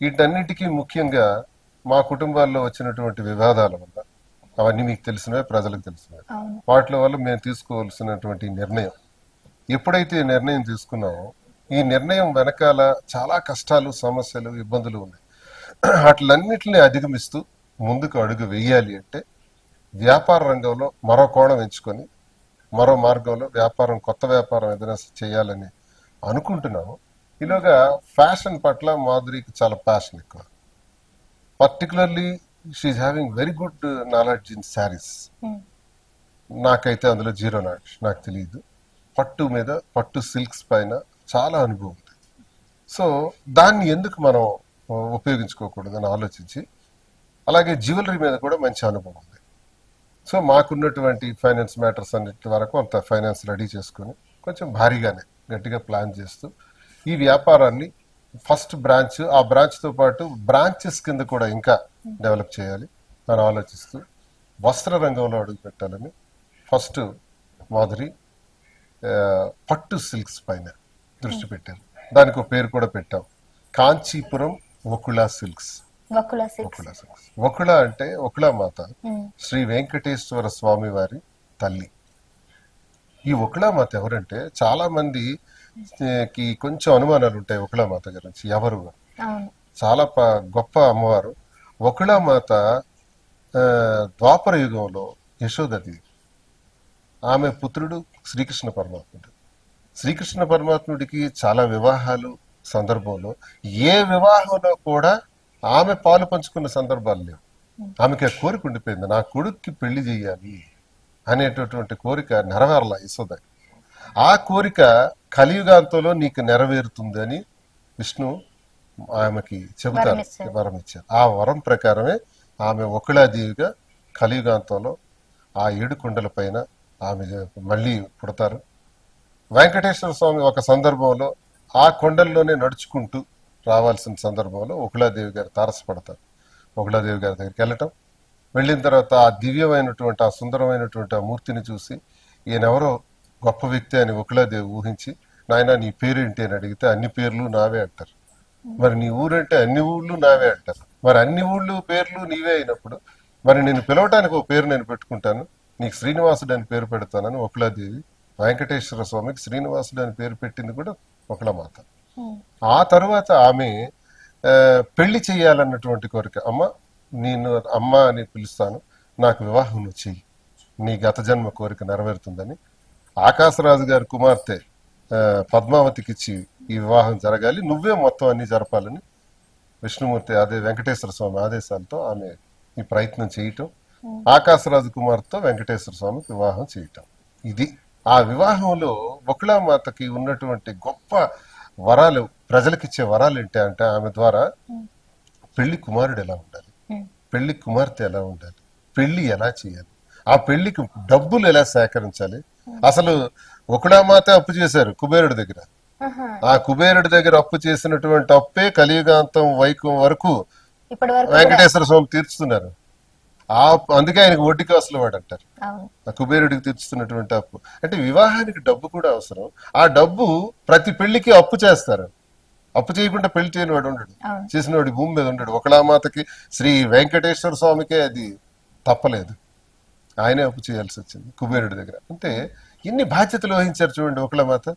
వీటన్నిటికీ ముఖ్యంగా మా కుటుంబాల్లో వచ్చినటువంటి వివాదాల వల్ల, అవన్నీ మీకు తెలిసినవే, ప్రజలకు తెలిసినవే, వాటి వల్ల మేము తీసుకోవాల్సినటువంటి నిర్ణయం, ఎప్పుడైతే నిర్ణయం తీసుకున్నామో ఈ నిర్ణయం వెనకాల చాలా కష్టాలు, సమస్యలు, ఇబ్బందులు ఉన్నాయి. వాటిలన్నిటిని అధిగమిస్తూ ముందుకు అడుగు వేయాలి అంటే వ్యాపార రంగంలో మరో కోణం ఎంచుకొని మరో మార్గంలో కొత్త వ్యాపారం ఏదైనా చేయాలని అనుకుంటున్నాము. ఇలాగా ఫ్యాషన్ పట్ల మాధురికి చాలా ప్యాషన్ ఎక్కువ. Particularly she having very good knowledge in saris. నాకైతే అందులో జీరో నాలెడ్జ్, నాకు తెలియదు. పట్టు సిల్క్స్ పైన చాలా అనుభవం ఉంది. సో దాన్ని ఎందుకు మనం ఉపయోగించుకోకూడదని ఆలోచించి, అలాగే జ్యువెలరీ మీద కూడా మంచి అనుభవం ఉంది. సో మాకున్నటువంటి ఫైనాన్స్ మ్యాటర్స్ అన్నిటి వరకు అంత ఫైనాన్స్ రెడీ చేసుకుని కొంచెం భారీగానే గట్టిగా ప్లాన్ చేస్తూ ఈ వ్యాపారాన్ని ఫస్ట్ బ్రాంచ్, ఆ బ్రాంచ్తో పాటు బ్రాంచెస్ కింద కూడా ఇంకా డెవలప్ చేయాలి అని ఆలోచిస్తూ వస్త్ర రంగంలో అడుగు పెట్టాలని ఫస్ట్ మాధురి పట్టు సిల్క్స్ పైన దృష్టి పెట్టారు. దానికి ఒక పేరు కూడా పెట్టాం, కాంచీపురం వకుళా సిల్క్స్. వకుళ అంటే వకుళా మాత శ్రీ వెంకటేశ్వర స్వామి వారి తల్లి. ఈ వకుళా మాత ఎవరంటే చాలా మందికి కొంచెం అనుమానాలు ఉంటాయి వకుళా మాత గురించి. ఎవరు? చాలా గొప్ప అమ్మవారు. వకుళా మాత ద్వాపర యుగంలో యశోదదేవి, ఆమె పుత్రుడు శ్రీకృష్ణ పరమాత్ముడు. శ్రీకృష్ణ పరమాత్ముడికి చాలా వివాహాలు సందర్భంలో ఏ వివాహంలో కూడా ఆమె పాలు పంచుకున్న సందర్భాలు లేవు. ఆమెకి ఆ కోరిక ఉండిపోయింది, నా కొడుక్కి పెళ్లి చేయాలి అనేటటువంటి కోరిక నెరవేరలా యశోద. ఆ కోరిక కలియుగాంతంలో నీకు నెరవేరుతుంది అని విష్ణు ఆమెకి చెబుతారు, వరం ఇచ్చారు. ఆ వరం ప్రకారమే ఆమె వకుళాదేవిగా కలియుగాంతంలో ఆ 7 కొండల పైన ఆమె మళ్ళీ పుడతారు. వెంకటేశ్వర స్వామి ఒక సందర్భంలో ఆ కొండల్లోనే నడుచుకుంటూ రావాల్సిన సందర్భంలో వకుళాదేవి గారు తారసపడతారు. వకుళాదేవి గారి దగ్గరికి వెళ్ళిన తర్వాత ఆ దివ్యమైనటువంటి, ఆ సుందరమైనటువంటి ఆ మూర్తిని చూసి ఈయనెవరో గొప్ప వ్యక్తి అని వకుళాదేవి ఊహించి, నాయన నీ పేరేంటి అని అడిగితే అన్ని పేర్లు నావే అంటారు. మరి నీ ఊరంటే అన్ని ఊళ్ళు నావే అంటారు. మరి అన్ని ఊళ్ళు పేర్లు నీవే అయినప్పుడు మరి నేను పిలవటానికి ఒక పేరు నేను పెట్టుకుంటాను, నీకు శ్రీనివాసుడు అని పేరు పెడతానని వకుళాదేవి వెంకటేశ్వర స్వామికి శ్రీనివాసుడు అని పేరు పెట్టింది కూడా వకుళమాత. ఆ తరువాత ఆమె పెళ్లి చేయాలన్నటువంటి కోరిక, నేను అమ్మ అని పిలుస్తాను, నాకు వివాహం నువ్వు చెయ్యి, నీ గత జన్మ కోరిక నెరవేరుతుందని ఆకాశరాజు గారి కుమార్తె పద్మావతికి ఇచ్చి ఈ వివాహం జరగాలి, నువ్వే మొత్తం అన్ని జరపాలని విష్ణుమూర్తి వెంకటేశ్వర స్వామి ఆదేశాలతో ఆమె ఈ ప్రయత్నం చేయటం, ఆకాశరాజు కుమార్తెతో వెంకటేశ్వర స్వామికి వివాహం చేయటం. ఇది ఆ వివాహంలో వకుళామాతకి ఉన్నటువంటి గొప్ప వరాలు, ప్రజలకిచ్చే వరాలు ఏంటి అంటే ఆమె ద్వారా పెళ్లి కుమారుడు ఎలా ఉండాలి, పెళ్లి కుమార్తె ఎలా ఉండాలి, పెళ్లి ఎలా చేయాలి, ఆ పెళ్లికి డబ్బులు ఎలా సేకరించాలి. అసలు వకుళామాత అప్పు చేశారు కుబేరుడి దగ్గర. ఆ కుబేరుడి దగ్గర అప్పు చేసినటువంటి అప్పే కలియుగాంతం వైకం వరకు వెంకటేశ్వర స్వామి తీర్చుతున్నారు. అందుకే ఆయనకు వడ్డీ కాసులు వాడు అంటారు. ఆ కుబేరుడికి తీర్చుతున్నటువంటి అప్పు అంటే వివాహానికి డబ్బు కూడా అవసరం. ఆ డబ్బు ప్రతి పెళ్లికి అప్పు చేస్తారు. అప్పు చేయకుండా పెళ్లి చేయని వాడు ఉండడు, చేసిన వాడి భూమి మీద ఉండడు. వకుళామాతకి శ్రీ వెంకటేశ్వర స్వామికే అది తప్పలేదు, ఆయనే అప్పు చేయాల్సి వచ్చింది కుబేరుడి దగ్గర. అంటే ఎన్ని బాధ్యతలు వహించారు చూడండి. వకుళామాత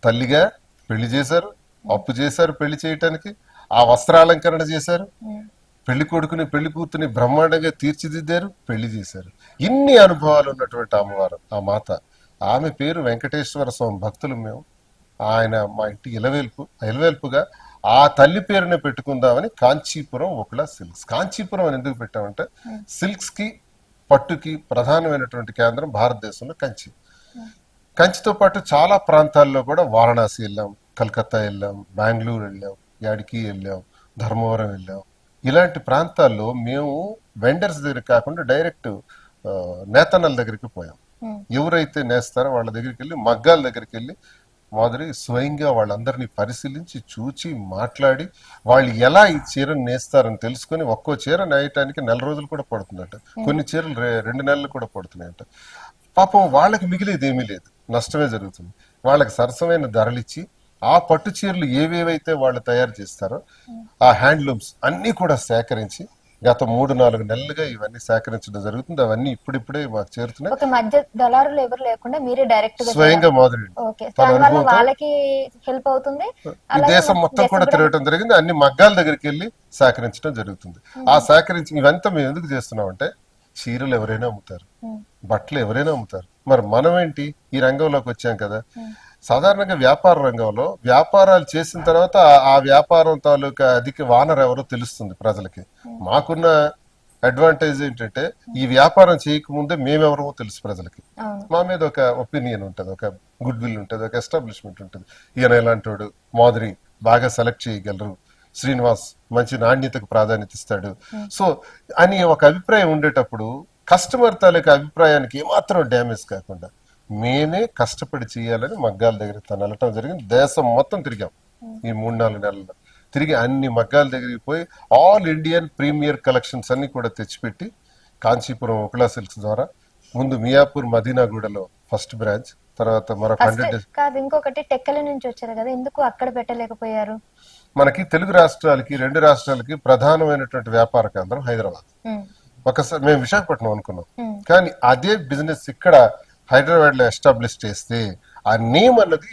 తల్లిగా పెళ్లి చేశారు, అప్పు చేశారు పెళ్లి చేయటానికి, ఆ వస్త్రాలంకరణ చేశారు, పెళ్లి కొడుకుని పెళ్లి కూతుని బ్రహ్మాండంగా తీర్చిదిద్దారు, పెళ్లి చేశారు. ఇన్ని అనుభవాలు ఉన్నటువంటి అమ్మవారు ఆ మాత. ఆమె పేరు వెంకటేశ్వర స్వామి భక్తులు మేము. ఆయన మా ఇంటి ఇలవేల్పుగా ఆ తల్లి పేరునే పెట్టుకుందామని కాంచీపురం వకుళా సిల్క్స్. కాంచీపురం అని ఎందుకు పెట్టామంటే సిల్క్స్ కి, పట్టుకి ప్రధానమైనటువంటి కేంద్రం భారతదేశంలో కంచి. కంచితో పాటు చాలా ప్రాంతాల్లో కూడా వారణాసి వెళ్ళాం, కలకత్తా వెళ్ళాం, బెంగళూరు వెళ్ళాం, యాడికి వెళ్ళాం, ధర్మవరం వెళ్ళాం. ఇలాంటి ప్రాంతాల్లో మేము వెండర్స్ దగ్గర కాకుండా డైరెక్ట్ నేతన్నల దగ్గరికి పోయాం. ఎవరైతే నేస్తారో వాళ్ళ దగ్గరికి వెళ్ళి, మగ్గాల దగ్గరికి వెళ్ళి మాధురి స్వయంగా వాళ్ళందరినీ పరిశీలించి చూచి మాట్లాడి వాళ్ళు ఎలా ఈ చీరను నేస్తారని తెలుసుకుని, ఒక్కో చీర నేయటానికి 4 రోజులు కూడా పడుతుందట, కొన్ని చీరలు 2 నెలలు కూడా పడుతున్నాయట. పాపం వాళ్ళకి మిగిలేది ఏమీ లేదు, నష్టమే జరుగుతుంది. వాళ్ళకి సరసమైన ధరలిచ్చి ఆ పట్టు చీరలు ఏవేవైతే వాళ్ళు తయారు చేస్తారో ఆ హ్యాండ్లూమ్స్ అన్ని కూడా సేకరించి గత 3-4 నెలలుగా ఇవన్నీ సేకరించడం జరుగుతుంది. అవన్నీ ఇప్పుడిప్పుడే మాకు చేరుతున్నాయి. ఒక మధ్య దళారులు ఎవరు లేకుండా మీరే డైరెక్ట్ గా స్వయంగా మాధురి ఓకే, తన దానివల్ల అనుభవంతో వాళ్ళకి హెల్ప్ అవుతుంది. ఈ దేశం మొత్తం కూడా తిరగటం జరిగింది. అన్ని మగ్గాల దగ్గరికి వెళ్ళి సేకరించడం జరుగుతుంది. ఆ సేకరించి ఇవంతా మేము ఎందుకు చేస్తున్నాం అంటే, చీరలు ఎవరైనా అమ్ముతారు, బట్టలు ఎవరైనా అమ్ముతారు, మరి మనం ఏంటి ఈ రంగంలోకి వచ్చాం కదా. సాధారణంగా వ్యాపార రంగంలో వ్యాపారాలు చేసిన తర్వాత ఆ వ్యాపారం తాలూకా అధిక వానర్ ఎవరో తెలుస్తుంది ప్రజలకి. మాకున్న అడ్వాంటేజ్ ఏంటంటే, ఈ వ్యాపారం చేయకముందే మేమెవరమో తెలుసు ప్రజలకి. మా మీద ఒక ఒపీనియన్ ఉంటుంది, ఒక గుడ్ విల్ ఉంటుంది, ఒక ఎస్టాబ్లిష్మెంట్ ఉంటుంది. ఈయన ఎలాంటి వాడు, మాధురి బాగా సెలెక్ట్ చేయగలరు, శ్రీనివాస్ మంచి నాణ్యతకు ప్రాధాన్యత ఇస్తాడు, సో అని ఒక అభిప్రాయం ఉండేటప్పుడు కస్టమర్ తాలూకా అభిప్రాయానికి ఏమాత్రం డ్యామేజ్ కాకుండా మేమే కష్టపడి చేయాలని మగ్గాల దగ్గర తను వెళ్ళటం జరిగింది. దేశం మొత్తం తిరిగాం ఈ 3-4 నెలల్లో. తిరిగి అన్ని మగ్గాల దగ్గరికి పోయి ఆల్ ఇండియన్ ప్రీమియర్ కలెక్షన్స్ అన్ని కూడా తెచ్చిపెట్టి కాంచీపురం ఒకలా సిల్క్స్ ద్వారా ముందు మియాపూర్ మదీనాగూడలో ఫస్ట్ బ్రాంచ్, తర్వాత మరొక 100 కాదు ఇంకొకటి టెక్కల నుంచి వచ్చారు కదా, ఎందుకు అక్కడ పెట్టలేకపోయారు? మనకి తెలుగు రాష్ట్రాలకి 2 రాష్ట్రాలకి ప్రధానమైనటువంటి వ్యాపార కేంద్రం హైదరాబాద్. ఒకసారి మేము విశాఖపట్నం అనుకున్నాం, కానీ అదే బిజినెస్ ఇక్కడ హైదరాబాద్ లో ఎస్టాబ్లిష్ చేస్తే ఆ నేమ్ అన్నది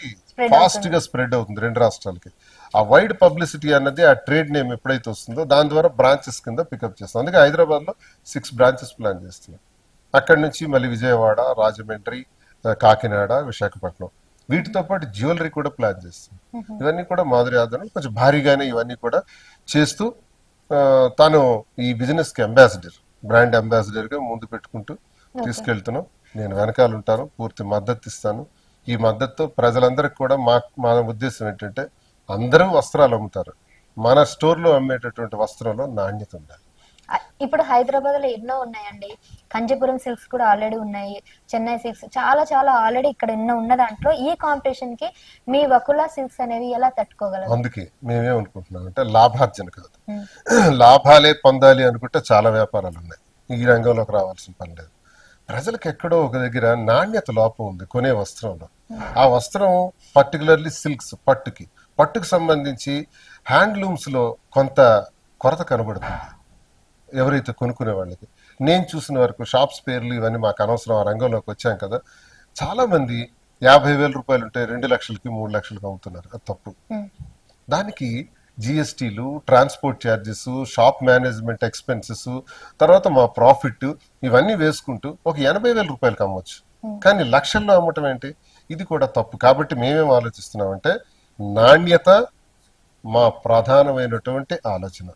ఫాస్ట్ గా స్ప్రెడ్ అవుతుంది 2 రాష్ట్రాలకి. ఆ వైడ్ పబ్లిసిటీ అన్నది ఆ ట్రేడ్ నేమ్ ఎప్పుడైతే వస్తుందో దాని ద్వారా బ్రాంచెస్ కింద పికప్ చేస్తాం. అందుకే హైదరాబాద్ లో 6 బ్రాంచెస్ ప్లాన్ చేస్తున్నాం. అక్కడి నుంచి మళ్ళీ విజయవాడ, రాజమండ్రి, కాకినాడ, విశాఖపట్నం, వీటితో పాటు జ్యువెలరీ కూడా ప్లాన్ చేస్తాం. ఇవన్నీ కూడా మాధురి ఆధ్వర్యంలో కొంచెం భారీగానే ఇవన్నీ కూడా చేస్తూ తాను ఈ బిజినెస్ కి అంబాసిడర్, బ్రాండ్ అంబాసిడర్ గా ముందు పెట్టుకుంటూ తీసుకెళ్తున్నాం. నేను వెనకాల ఉంటాను, పూర్తి మద్దతు ఇస్తాను. ఈ మద్దతుతో ప్రజలందరికీ కూడా మా ఉద్దేశం ఏంటంటే, అందరూ వస్త్రాలు అమ్ముతారు, మన స్టోర్ లో అమ్మేటటువంటి వస్త్రంలో నాణ్యత ఉండాలి. ఇప్పుడు హైదరాబాద్ లో ఎన్నో ఉన్నాయండి, కంజీపురం సిల్క్స్ కూడా ఆల్రెడీ ఉన్నాయి, చెన్నై సిల్క్స్ చాలా చాలా ఆల్రెడీ ఇక్కడ ఎన్నో ఉన్న దాంట్లో ఈ కాంపిటీషన్ కి మీ వకులా సిల్క్స్ అనేవి ఎలా తట్టుకోగలరు? అందుకే మేమేమనుకుంటున్నాం అంటే, లాభార్జన కాదు, లాభాలే పొందాలి అనుకుంటే చాలా వ్యాపారాలు ఉన్నాయి. ఈ రంగంలోకి రావాల్సిన పని లేదు. ప్రజలకు ఎక్కడో ఒక దగ్గర నాణ్యత లోపం ఉంది కొనే వస్త్రంలో. ఆ వస్త్రం పర్టికులర్లీ సిల్క్స్, పట్టుకి సంబంధించి హ్యాండ్లూమ్స్ లో కొంత కొరత కనబడుతుంది ఎవరైతే కొనుక్కునే వాళ్ళకి. నేను చూసిన వరకు షాప్స్ పేర్లు ఇవన్నీ మాకు అనవసరం, ఆ రంగంలోకి వచ్చాం కదా. చాలా మంది 50,000 రూపాయలు ఉంటే 2 లక్షలకి 3 లక్షలకి అమ్ముతున్నారు. అది తప్పు. దానికి జిఎస్టీలు, transport charges, shop management expenses, తర్వాత మా ప్రాఫిట్, ఇవన్నీ వేసుకుంటూ ఒక 80,000 రూపాయలకి అమ్మొచ్చు. కానీ లక్షల్లో అమ్మటం ఏంటి? ఇది కూడా తప్పు. కాబట్టి మేమేం ఆలోచిస్తున్నామంటే, నాణ్యత మా ప్రధానమైనటువంటి ఆలోచన,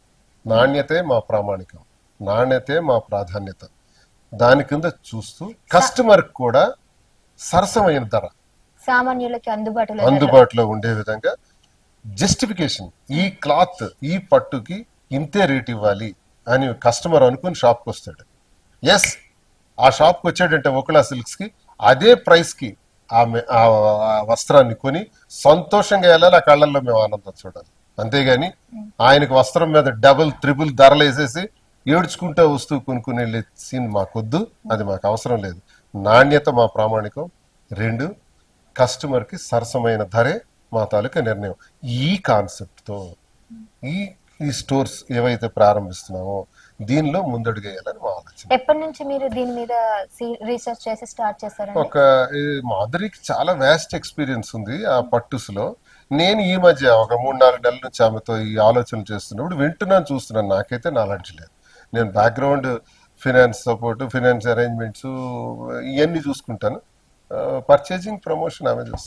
నాణ్యతే మా ప్రామాణికం, నాణ్యతే మా ప్రాధాన్యత. దాని కింద చూస్తూ కస్టమర్ కూడా సరసమైన ధర, సామాన్యులకి అందుబాటులో ఉండే విధంగా జస్టిఫికేషన్, ఈ క్లాత్ ఈ పట్టుకి ఇంతే రేట్ ఇవ్వాలి అని కస్టమర్ అనుకుని షాప్కి వస్తాడు. ఎస్, ఆ షాప్కి వచ్చాడంటే ఒకలా సిల్క్స్ కి అదే ప్రైస్ కి ఆ వస్త్రాన్ని కొని సంతోషంగా వెళ్ళాలి. ఆ కళ్ళల్లో మేము ఆనందం చూడాలి. అంతేగాని ఆయనకు వస్త్రం మీద డబుల్ త్రిబుల్ ధరలు వేసేసి ఏడ్చుకుంటూ వస్తూ కొనుక్కునే సీన్ మాకొద్దు, అది మాకు అవసరం లేదు. నాణ్యత మా ప్రామాణికం, 2 కస్టమర్ కి సరసమైన ధరే మా తాలూకా నిర్ణయం. ఈ కాన్సెప్ట్ తో ఈ స్టోర్స్ ఏవైతే ప్రారంభిస్తున్నామో దీనిలో ముందడుగేయాలని మా ఆలోచన. ఎప్పటి నుంచి మీరు దీని మీద రీసెర్చ్ చేసి స్టార్ట్ చేశారు? ఒక మాధురికి చాలా వ్యాస్ట్ ఎక్స్పీరియన్స్ ఉంది ఆ పట్టుస్ లో. నేను ఈ మధ్య ఒక 3-4 నెలల నుంచి ఆమెతో ఈ ఆలోచనలు చేస్తున్నప్పుడు వింటున్నాను, చూస్తున్నాను. నాకైతే నాలెడ్జ్ లేదు. నేను background finance support, finance arrangements ఇవన్నీ చూసుకుంటాను. పర్చేజింగ్, ప్రమోషన్ ఆమె చూస్తాను.